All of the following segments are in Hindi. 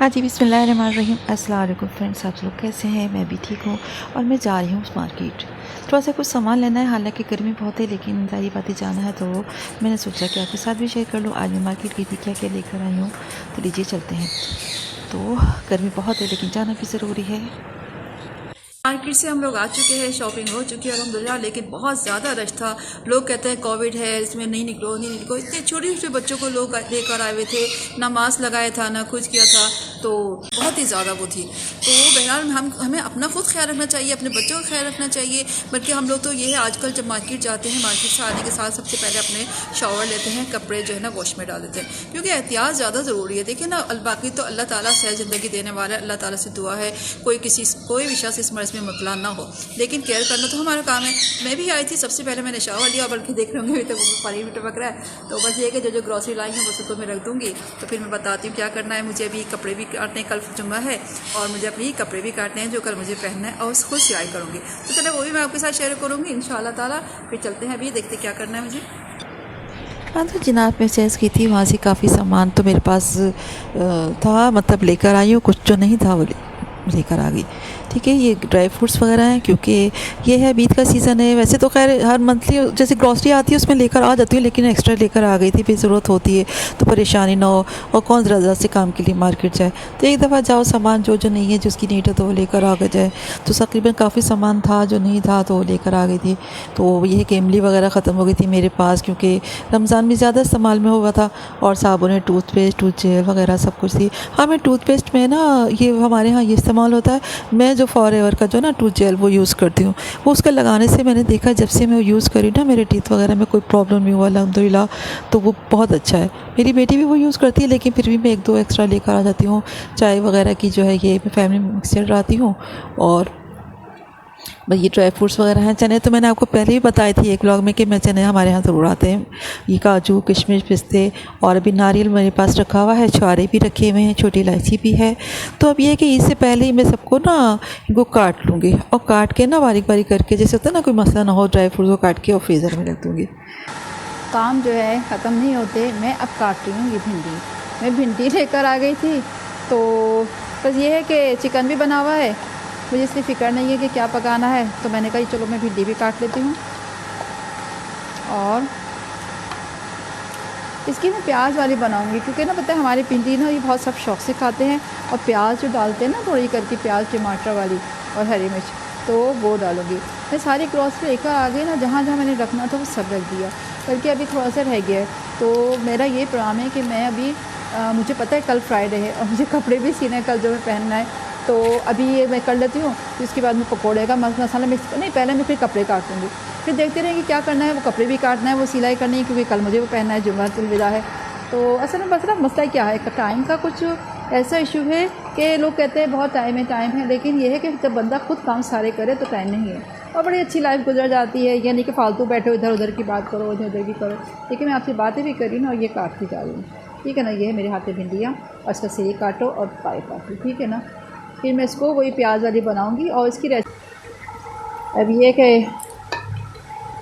हाँ जी, बिस्मिल्लाहिर्रहमानिर्रहीम। अस्सलाम वालेकुम फ्रेंड्स, आप लोग कैसे हैं? मैं भी ठीक हूँ और मैं जा रही हूँ मार्केट। थोड़ा सा कुछ सामान लेना है, हालांकि गर्मी बहुत है लेकिन ज़ाहिर बात है जाना है, तो मैंने सोचा कि आपके साथ भी शेयर कर लूँ। आज मैं मार्केट गई थी, क्या क्या लेकर आई हूँ, तो लीजिए चलते हैं। तो गर्मी बहुत है लेकिन जाना भी ज़रूरी है। मार्केट से हम लोग आ चुके हैं, शॉपिंग हो चुकी है अल्हम्दुलिल्लाह, लेकिन बहुत ज़्यादा रश था। लोग कहते हैं कोविड है, इसमें नहीं निकलो नहीं निकलो। इतने छोटे छोटे बच्चों को लोग लेकर आए हुए थे, ना मास्क लगाया था ना कुछ किया था, तो बहुत ही ज़्यादा वो थी। तो बहरहाल हमें अपना खुद ख्याल रखना चाहिए, अपने बच्चों का ख्याल रखना चाहिए। बल्कि हम लोग तो ये है आजकल जब मार्केट जाते हैं, मार्केट से आने के साथ सबसे पहले अपने शावर लेते हैं, कपड़े जो है ना वॉश में डाल देते हैं, क्योंकि एहतियात ज़्यादा ज़रूरी है। देखिए ना, बाकी तो अल्लाह ताला से ज़िंदगी देने वाला है, अल्लाह ताला से दुआ है कोई भी शख्स इस मर्ज़ में मुब्तला ना हो, लेकिन केयर करना तो हमारा काम है। मैं भी आई थी, सबसे पहले मैंने शावर लिया, बल्कि देख रहे होंगे अभी तक वो पानी भी टपक रहा है। तो बस ये है कि जो ग्रॉसरी लाई है बस उसको मैं रख दूँगी, तो फिर मैं बताती हूँ क्या करना है। मुझे अभी कपड़े भी काटने हैं, कल जुम्मा है और मुझे अपनी कपड़े भी काटने हैं जो कल मुझे पहनना है, और खुद सिलाई करूँगी। तो चलो वो भी मैं आपके साथ शेयर करूँगी इंशाअल्लाह ताला। फिर चलते हैं, अभी देखते क्या करना है मुझे। हाँ, तो जिनाब में चेस की थी, वहाँ से काफ़ी सामान तो मेरे पास था, मतलब लेकर आई हूँ। कुछ जो नहीं था वो लेकर आ गई। ठीक है, ये ड्राई फ्रूट्स वगैरह हैं, क्योंकि ये है ईद का सीज़न है। वैसे तो खैर हर मंथली जैसे ग्रॉसरी आती है उसमें लेकर आ जाती हूँ, लेकिन एक्स्ट्रा लेकर आ गई थी, फिर ज़रूरत होती है तो परेशानी ना हो, और कौन ज़रा से काम के लिए मार्केट जाए। तो एक दफ़ा जाओ, सामान जो जो नहीं है, जिसकी नीड है तो वो लेकर आ जाए। तो तकरीबन काफ़ी सामान था, जो नहीं था तो वो लेकर आ गई थी। तो ये कि इमली वगैरह ख़त्म हो गई थी मेरे पास, क्योंकि रमज़ान में ज़्यादा इस्तेमाल में हुआ था, और साबुन है, टूथपेस्ट, टूथ जेल वगैरह सब कुछ थी। हाँ, मैं टूथपेस्ट में ना, ये हमारे यहाँ ये इस्तेमाल होता है, मैं जो फॉरएवर का जो ना टूथ जेल वो यूज़ करती हूँ। वो उसका लगाने से मैंने देखा, जब से मैं वो यूज़ करी ना, मेरे टीथ वगैरह में कोई प्रॉब्लम नहीं हुआ अल्हम्दुलिल्लाह। तो वो बहुत अच्छा है। मेरी बेटी भी वो यूज़ करती है, लेकिन फिर भी मैं एक दो एक्स्ट्रा लेकर आ जाती हूँ। चाय वगैरह की जो है ये मैं फैमिली मिक्सचर लाती हूँ, और बस ये ड्राई फ्रूट्स वगैरह हैं। चने तो मैंने आपको पहले ही बताई थी एक व्लॉग में कि मैं चने हमारे यहाँ ज़रूर आते हैं। ये काजू, किशमिश, पिस्ते, और अभी नारियल मेरे पास रखा हुआ है, छुहारे भी रखे हुए हैं, छोटी इलायची भी है। तो अब ये है कि इससे पहले ही मैं सबको ना इनको काट लूँगी, और काट के ना बारीक बारीक करके, जैसे होता है ना कोई मसला ना हो, ड्राई फ्रूट्स को काट के और फ्रीज़र में रख दूँगी। काम जो है ख़त्म नहीं होते। मैं अब काट रही हूँ ये भिंडी। मैं भिंडी लेकर आ गई थी, तो बस ये है कि चिकन भी बना हुआ है, मुझे इसलिए फ़िक्र नहीं है कि क्या पकाना है। तो मैंने कहा चलो मैं भिंडी भी काट लेती हूँ, और इसकी मैं प्याज वाली बनाऊँगी, क्योंकि ना पता है हमारी भिंडी ना ये बहुत सब शौक़ से खाते हैं। और प्याज जो डालते हैं ना, थोड़ी करके प्याज टमाटर वाली और हरी मिर्च, तो वो डालूँगी। मैं सारी ग्रॉसरी लेकर आ गई ना, जहाँ जहाँ मैंने रखना था वो सब रख दिया, बल्कि अभी थोड़ा सा रह गया है। तो मेरा ये प्लान है कि मैं अभी मुझे पता है कल फ्राइडे है और मुझे कपड़े भी सीने हैं कल जो मैं पहनना है, तो अभी ये मैं कर लेती हूँ। तो इसके बाद मैं पकौड़े का मसाला मिक्स नहीं, पहले मैं फिर कपड़े काट लूँगी, फिर देखते रहेंगे क्या करना है। वो कपड़े भी काटना है, वो सिलाई करनी है, क्योंकि कल मुझे वो पहनना है, जुम्मतुल विदा है। तो असल में बस ना मसला क्या है, टाइम का कुछ ऐसा इशू है कि लोग कहते हैं बहुत टाइम है, लेकिन ये है कि जब बंदा खुद काम सारे करे तो टाइम नहीं है, और बड़ी अच्छी लाइफ गुजर जाती है। यानी कि फालतू बैठो, इधर उधर की बात करो, इधर उधर की करो। लेकिन मैं आपसे बातें भी कर रही हूँ ना, और ये काटती जा रही हूँ, ठीक है ना। ये है मेरे हाथ में भिंडियाँ, और इसका सिरे काटो और पाए काटो, ठीक है ना। फिर मैं इसको वही प्याज वाली बनाऊँगी। और इसकी रेसिपी अब ये कि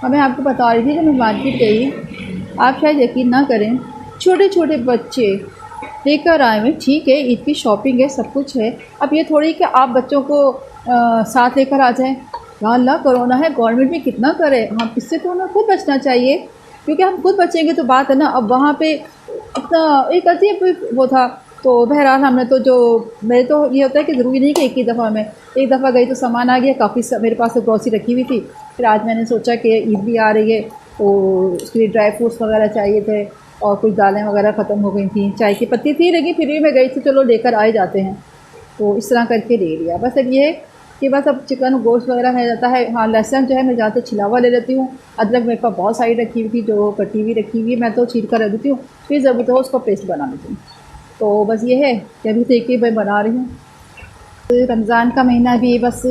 मैं आपको बता रही थी कि मैं मार्केट गई, आप शायद यकीन ना करें, छोटे छोटे बच्चे लेकर आए हुए। ठीक है, ईद की शॉपिंग है, सब कुछ है। अब ये थोड़ी कि आप बच्चों को साथ लेकर आ जाएं। या अल्लाह, कोरोना है, गवर्नमेंट भी कितना करे, हम इससे तो हमें खुद बचना चाहिए, क्योंकि हम खुद बचेंगे तो बात है ना। अब वहाँ पे अपना एक अजीब वो था। तो बहरहाल हमने तो जो, मेरे तो ये होता है कि ज़रूरी नहीं कि एक ही दफ़ा में, एक दफ़ा गई तो सामान आ गया काफ़ी, मेरे पास तो ग्रॉसरी रखी हुई थी। फिर आज मैंने सोचा कि ईद भी आ रही है, तो उसके लिए ड्राई फ्रूट्स वगैरह चाहिए थे, और कुछ दालें वगैरह ख़त्म हो गई थी, चाय की पत्ती थी, लेकिन फिर भी मैं गई थी, चलो लेकर आए जाते हैं। तो इस तरह करके ले लिया। बस अब ये है कि बस अब चिकन गोश्त वगैरह है जाता है। हाँ, लहसुन जो है मैं ज़्यादातर छिला हुआ ले लेती हूँ। अदरक मेरे पास बहुत सारी रखी हुई थी, जो कटी हुई रखी हुई है, मैं तो छील कर रख देती हूँ, फिर ज़रूरत हो उसको पेस्ट बना लेती हूँ। तो बस ये है कि अभी देखिए मैं बना रही हूँ। रमज़ान का महीना भी बस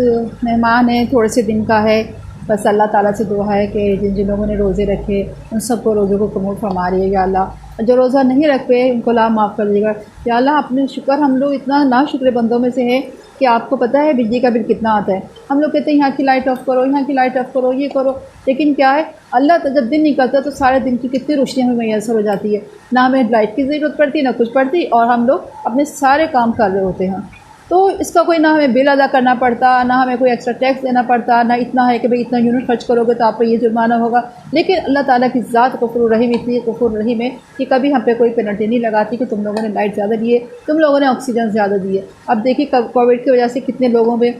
मेहमान है, थोड़े से दिन का है। बस अल्लाह ताला से दुआ है कि जिन जिन लोगों ने रोज़े रखे उन सबको रोज़ों को कबूल फरमा रही है या अल्लाह। जो रोज़ा नहीं रख पे उनको ला माफ़ कर दीजिएगा या अल्लाह। अपने शुक्र, हम लोग इतना ना शुक्र बंदों में से है कि आपको पता है बिजली का बिल कितना आता है। हम लोग कहते हैं यहाँ की लाइट ऑफ करो, यहाँ की लाइट ऑफ करो, ये करो, लेकिन क्या है, अल्लाह तो जब दिन निकलता है तो सारे दिन की कितनी रोशनी हमें मैसर हो जाती है, ना हमें लाइट की ज़रूरत पड़ती, ना कुछ पड़ती, और हम लोग अपने सारे काम कर रहे होते हैं। तो इसका कोई ना हमें बिल अदा करना पड़ता, ना हमें कोई एक्स्ट्रा टैक्स देना पड़ता, ना इतना है कि भाई इतना यूनिट खर्च करोगे तो आप पर ये जुर्माना होगा। लेकिन अल्लाह ताला की ज़ात गफूर रहीम इतनी गफूर रहीम है कि कभी हम पे कोई पेनल्टी नहीं लगाती कि तुम लोगों ने लाइट ज़्यादा दी है, तुम लोगों ने ऑक्सीजन ज़्यादा दी है। अब देखिए कोविड की वजह से कितने लोगों में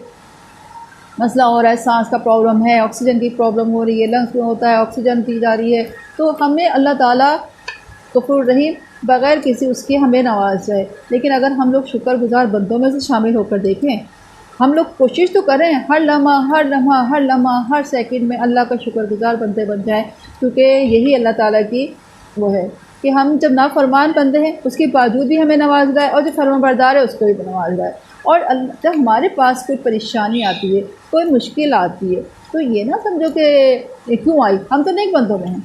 मसला हो रहा है, सांस का प्रॉब्लम है, ऑक्सीजन की प्रॉब्लम हो रही है, लंग्स में होता है, ऑक्सीजन दी जा रही है। तो हमें अल्लाह ताला गफूर रहीम बग़ैर किसी उसके हमें नवाज जाए। लेकिन अगर हम लोग शुक्रगुज़ार बंदों में से शामिल होकर देखें, हम लोग कोशिश तो करें हर लम्हा हर सेकंड में अल्लाह का शुक्रगुज़ार बनते बन जाएं, क्योंकि यही अल्लाह ताला की वो है कि हम जब नाफरमान बंदे हैं उसके बावजूद भी हमें नवाज रहा है, और जो फरमाबरदार है उसको भी नवाज रहा है। और जब हमारे पास कोई परेशानी आती है, कोई मुश्किल आती है, तो ये ना समझो कि क्यों आई, हम तो नेक बंदों में हैं,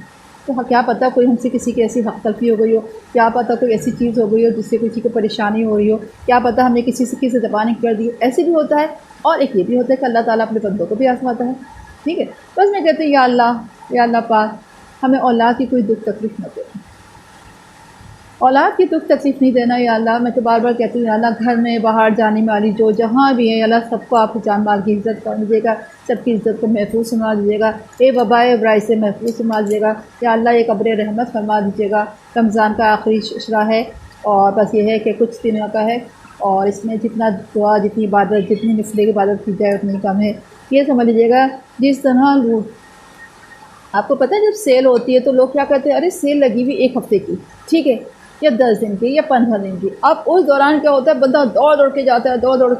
तो क्या पता कोई हमसे किसी की ऐसी हक तलफी हो गई हो, क्या पता कोई ऐसी चीज़ हो गई हो जिससे किसी को परेशानी हो रही हो, क्या पता हमने किसी से किसी ज़बानी कर दी, ऐसे भी होता है। और एक ये भी होता है कि अल्लाह ताला अपने बंदों को भी आजमाता है। ठीक है, बस मैं कहती हूँ या अल्लाह पाक हमें औलाद की कोई दुख तकलीफ़ न दे, औलाद की दुख तकलीफ़ नहीं देना या अल्लाह। मैं तो बार बार कहती हूँ या अल्लाह, घर में बाहर जाने वाली जो जहाँ भी है अल्लाह, सबको आप जान माल की इज़्ज़त कर दीजिएगा, सबकी इज़्ज़त को महफूज फरमा दीजिएगा, वबाए बुराई से महफूज फरमा दीजिएगा या अल्लाह। ये कब्र रहमत फरमा दीजिएगा। रमज़ान का आखिरी अशरा है और बस ये है कि कुछ दिनों का है, और इसमें जितना दुआ, जितनी इबादत, जितनी नफिल इबादत की जाए उतनी कम है। ये समझ लीजिएगा जिस तरह लूट, आपको पता है जब सेल होती है तो लोग क्या कहते हैं, अरे सेल लगी हुई 1 हफ़्ते की, ठीक है, या 10 दिन की या 15 दिन की। अब उस दौरान क्या होता है, बंदा दौड़ दौड़ के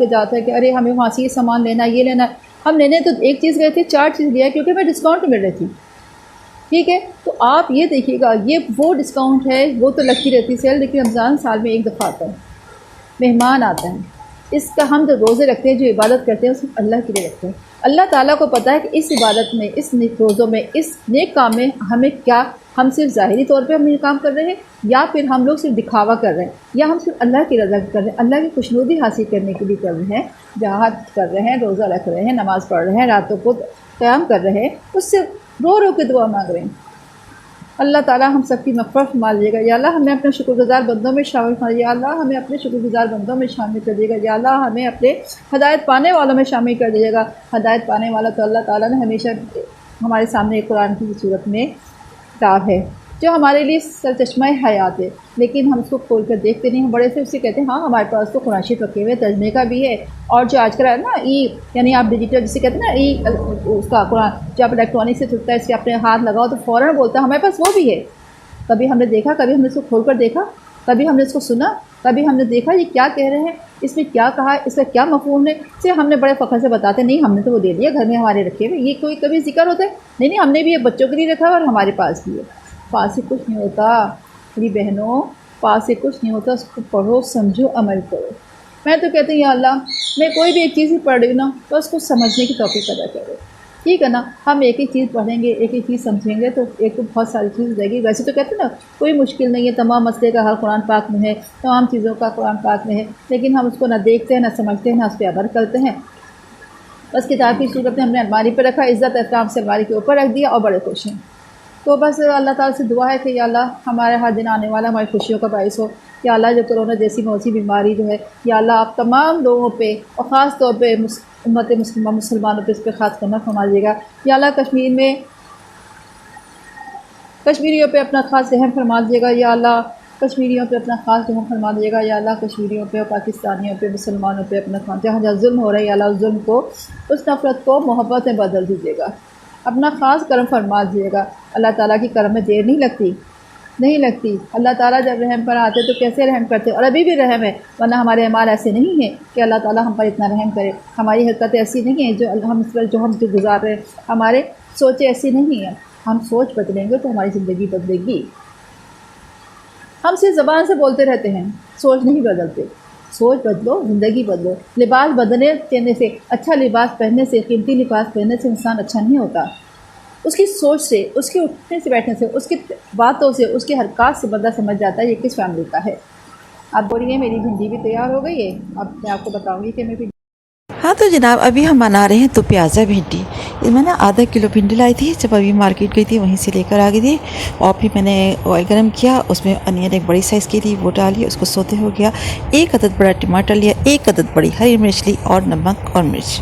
जाता है कि अरे हमें वहाँ से ये सामान लेना है, ये लेना है। हम लेने तो एक चीज़ गए थे, 4 चीज़ लिया क्योंकि हमें डिस्काउंट मिल रही थी। ठीक है, तो आप ये देखिएगा, ये वो डिस्काउंट है, वो तो लगती रहती सेल, लेकिन रमज़ान साल में एक दफ़ा आता है, मेहमान आता है। इसका हम जो रोज़े रखते हैं, जो इबादत करते हैं, सिर्फ अल्लाह के लिए रखते हैं। अल्लाह ताला को पता है कि इस इबादत में, इस रोज़ों में, इस नेक काम में हमें क्या, हम सिर्फ ज़ाहिरी तौर पे हम ये काम कर रहे हैं, या फिर हम लोग सिर्फ दिखावा कर रहे हैं, या हम सिर्फ अल्लाह की रज़ा कर रहे हैं, अल्लाह की खुशनुदी हासिल करने के लिए कर रहे हैं, जहाद कर रहे हैं, रोज़ा रख रहे हैं, नमाज़ पढ़ रहे हैं, रातों को क़याम कर रहे हैं, उससे रो रो के दुआ मांग रहे हैं। अल्लाह ताला हम सबकी मग़फ़िरत फरमा लीजिएगा या अल्लाह। हमें अपने शुक्रगुज़ार बंदों में शामिल फरमा या अल्लाह, हमें अपने शुक्रगुज़ार बंदों में शामिल कर दीजिएगा या अल्लाह। हमें अपने हदायत पाने वालों में शामिल कर दीजिएगा। हदायत पाने वाला तो अल्लाह ताला ने हमेशा हमारे सामने एक कुरान की सूरत में किताब है जो हमारे लिए सरचश्मा हयात है, लेकिन हम उसको खोल कर देखते नहीं। हम बड़े से उससे कहते हैं हाँ हमारे पास तो कुरान शरीफ रखे हुए, तर्जमे का भी है, और जो आजकल है ना यानी आप डिजिटल जिसे कहते हैं ना उसका कुरान जो आप इलेक्ट्रॉनिक से चलता है, इसके अपने हाथ लगाओ तो फ़ौरन बोलता है, हमारे पास वो भी है। कभी हमने देखा, कभी हमने इसको खोल कर देखा, कभी हमने इसको सुना, कभी हमने देखा ये क्या कह रहे हैं, इसमें क्या कहा, इसका क्या मफ़हूम है, सिर्फ हमने बड़े फ़ख्र से बताते नहीं हमने तो वो दे दिया, घर में हमारे रखे हुए। ये कोई कभी जिक्र होता है? नहीं, हमने भी ये बच्चों के लिए रखा है और हमारे पास भी है। पास से कुछ नहीं होता मेरी बहनों, पास से कुछ नहीं होता, उसको पढ़ो, समझो, अमल करो। मैं तो कहती हूँ या अल्लाह, मैं कोई भी एक चीज़ ही पढ़ रही हूँ ना, तो उसको समझने की तौफीक अदा करो। ठीक है ना, हम एक ही चीज़ पढ़ेंगे, एक ही चीज़ समझेंगे तो एक तो बहुत सारी चीज़ रहेगी। वैसे तो कहते हैं ना कोई मुश्किल नहीं है, तमाम मसले का हल कुरान पाक में है, तमाम चीज़ों का कुरान पाक में है, लेकिन हम उसको ना देखते हैं, ना समझते हैं, ना उस पर अमल करते हैं। बस किताब की सूरत में हमने अलमारी पर रखा, इज़्ज़त एहतराम से अलमारी के ऊपर रख दिया और बड़े खुश हैं। तो बस अल्लाह ताला से दुआ है कि या अल्लाह हमारे हर दिन आने वाला हमारी खुशियों का बाइस हो। या अल्लाह जो कोरोना जैसी मौसी बीमारी जो है, या अल्लाह आप तमाम लोगों पे और ख़ास तौर पे उम्मत मुसलमानों पे इस पर ख़ास करना फरमा दीजिएगा। या अल्लाह कश्मीर में कश्मीरियों पे अपना ख़ास रहम फरमा दीजिएगा। या अल्लाह कश्मीरियों पे अपना ख़ास रहम फरमा दीजिएगा। या अल्लाह कश्मीरियों पे और पाकिस्तानियों पे, मुसलमानों पे अपना खास, जहाँ जहाँ जुल्म हो रहा है या अल्लाह उस जुल्म को, उस नफ़रत को मोहब्बत में बदल दीजिएगा। अपना ख़ास करम फरमा दीजिएगा। अल्लाह ताला की करम में देर नहीं लगती। अल्लाह ताला जब रहम पर आते तो कैसे रहम करते, और अभी भी रहम है, वरना हमारे अमाल ऐसे नहीं हैं कि अल्लाह ताला हम पर इतना रहम करे। हमारी हरकतें ऐसी नहीं हैं जो हम इस पर जो गुजार रहे हैं, हमारे सोचें ऐसी नहीं हैं। हम सोच बदलेंगे तो हमारी ज़िंदगी बदलेगी। हम सिर्फ ज़बान से बोलते रहते हैं, सोच नहीं बदलते। सोच बदलो, ज़िंदगी बदलो। लिबास बदलने से, अच्छा लिबास पहनने से, कीमती लिबास पहनने से इंसान अच्छा नहीं होता। उसकी सोच से, उसके उठने से, बैठने से, उसकी बातों से, उसकी हरकत से बंदा समझ जाता है ये किस फैमिली का है। आप बोलिए मेरी भिंडी भी तैयार हो गई है। अब मैं आपको बताऊंगी कि मैं हाँ तो जनाब अभी हम बना रहे हैं तो प्याज़ा भिंडी। ये मैंने आधा किलो भिंडी लाई थी, जब अभी मार्केट गई थी वहीं से लेकर आ गई थी। और फिर मैंने ऑयल गरम किया, उसमें अनियन एक बड़ी साइज़ की थी वो डाली, उसको सोते हो गया। एक अदद बड़ा टमाटर लिया, एक अदद बड़ी हरी मिर्च ली और नमक और मिर्च,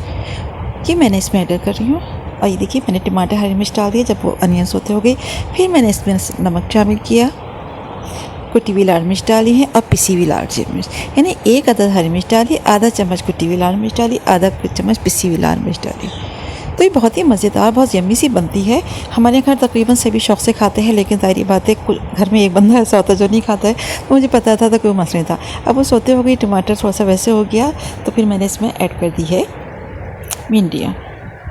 ये मैंने इसमें ऐड कर रही हूँ। और ये देखिए मैंने टमाटर हरी मिर्च डाल दिया जब वो अनियन सोते हो गई। फिर मैंने इसमें नमक शामिल किया, कुटी हुई लाल मिर्च डाली है और पिसी हुई लाल मिर्च, यानी एक अदद हरी मिर्च डाली, आधा चम्मच कुटी हुई लाल मिर्च डाली, आधा चम्मच पिसी हुई लाल मिर्च डाली। तो ये बहुत ही मज़ेदार, बहुत यम्मी सी बनती है। हमारे घर तकरीबन सभी शौक़ से खाते हैं, लेकिन ज़ाहिर बात है घर में एक बंदा ऐसा होता है जो नहीं खाता है, तो मुझे पता था तो कोई मसला नहीं था। अब वो सोते हो गई, टमाटर थोड़ा सा वैसे हो गया, तो फिर मैंने इसमें ऐड कर दी है भिंडियाँ।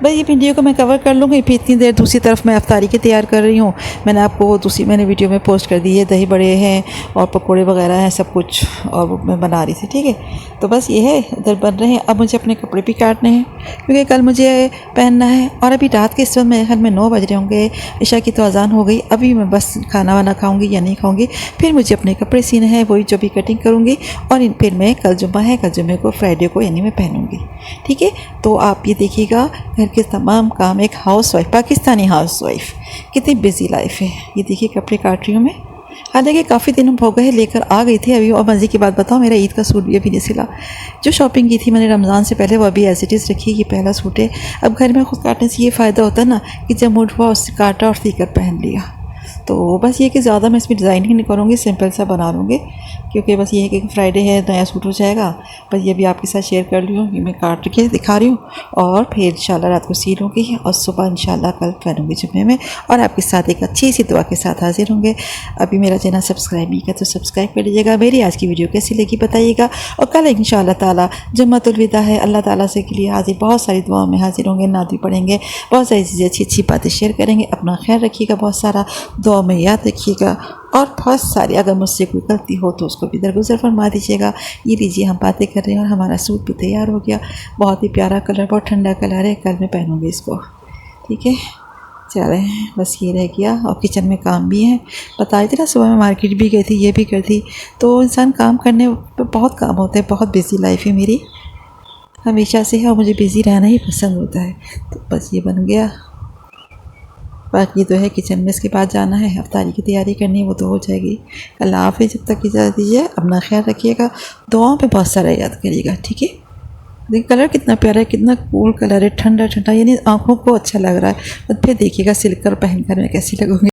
बस ये भिंडियों को मैं कवर कर लूँगी। फिर इतनी देर दूसरी तरफ मैं अफ्तारी की तैयार कर रही हूँ। मैंने आपको मैंने वीडियो में पोस्ट कर दी है, दही बड़े हैं और पकोड़े वगैरह हैं सब कुछ, और वो मैं बना रही थी। ठीक है, तो बस ये है, इधर बन रहे हैं। अब मुझे अपने कपड़े भी काटने हैं क्योंकि कल मुझे पहनना है। और अभी रात के इस वक्त मेरे घर में 9 बज रहे होंगे, इशा की तो अजान हो गई। अभी मैं बस खाना वाना खाऊँगी या नहीं खाऊँगी, फिर मुझे अपने कपड़े सीने हैं, वही जो भी कटिंग करूँगी। और फिर मैं कल जुम्मा है, कल जुम्मे को फ्राइडे को यानी मैं पहनूँगी। ठीक है, तो आप ये देखिएगा घर के तमाम काम एक हाउसवाइफ, पाकिस्तानी हाउसवाइफ कितनी बिजी लाइफ है। ये देखिए कपड़े काट रही हूँ मैं। हालांकि काफ़ी दिनों हो गए लेकर आ गई थी अभी। और मज़े की बात बताऊँ, मेरा ईद का सूट भी अभी नहीं सिला। जो शॉपिंग की थी मैंने रमज़ान से पहले, वो अभी एज इट इज़ रखी। ये पहला सूट है। अब घर में खुद काटने से ये फ़ायदा होता है ना कि जब मूड हुआ उससे काटा और सीकर पहन लिया। तो बस ये कि ज़्यादा मैं इसमें डिज़ाइन ही नहीं करूँगी, सिंपल सा बना लूँगी, क्योंकि बस ये है कि फ्राइडे है, नया सूट हो जाएगा। बस ये भी आपके साथ शेयर कर ली हूँ, ये मैं काट के दिखा रही हूँ। और फिर इंशाल्लाह रात को सी लूँगी और सुबह इंशाल्लाह कल पहनूँगी जुम्मे में, और आपके साथ एक अच्छी सी दुआ के साथ हाजिर होंगे। अभी मेरा चैनल सब्सक्राइब नहीं किया तो सब्सक्राइब कर लीजिएगा। मेरी आज की वीडियो कैसी लगी बताइएगा। और कल इंशाल्लाह ताला जुम्मतुल विदा है, अल्लाह ताला से के लिए हाजिर, बहुत सारी दुआओं में हाजिर होंगे, नात भी पढ़ेंगे, बहुत सारी चीज़ें अच्छी अच्छी बातें शेयर करेंगे। अपना ख्याल रखिएगा, बहुत सारा दुआ में याद रखिएगा। और बहुत सारी अगर मुझसे कोई गलती हो तो उसको भी दरगुजर फरमा दीजिएगा। ये लीजिए हम बातें कर रहे हैं और हमारा सूट भी तैयार हो गया। बहुत ही प्यारा कलर, बहुत ठंडा कलर है, कल मैं पहनूँगी इसको। ठीक है, चलें, बस ये रह गया। और किचन में काम भी है, बता रही थी ना सुबह मैं मार्केट भी गई थी, ये भी कर दी। तो इंसान काम करने पर बहुत काम होते हैं, बहुत बिजी लाइफ है मेरी हमेशा से है, और मुझे बिज़ी रहना ही पसंद होता है। तो बस ये बन गया। बाकी तो है किचन में, इसके बाद जाना है अफ्तारी की तैयारी करनी, वो तो हो जाएगी। अल्लाह हाफ़िज़, जब तक इजाज़त दीजिए, अपना ख्याल रखिएगा, दुआओं पे बहुत सारा याद करिएगा। ठीक है, देखिए कलर कितना प्यारा है, कितना कूल कलर है, ठंडा ठंडा, यानी आँखों को अच्छा लग रहा है। और फिर देखिएगा सिलकर पहन कर मैं कैसी लगूँगी।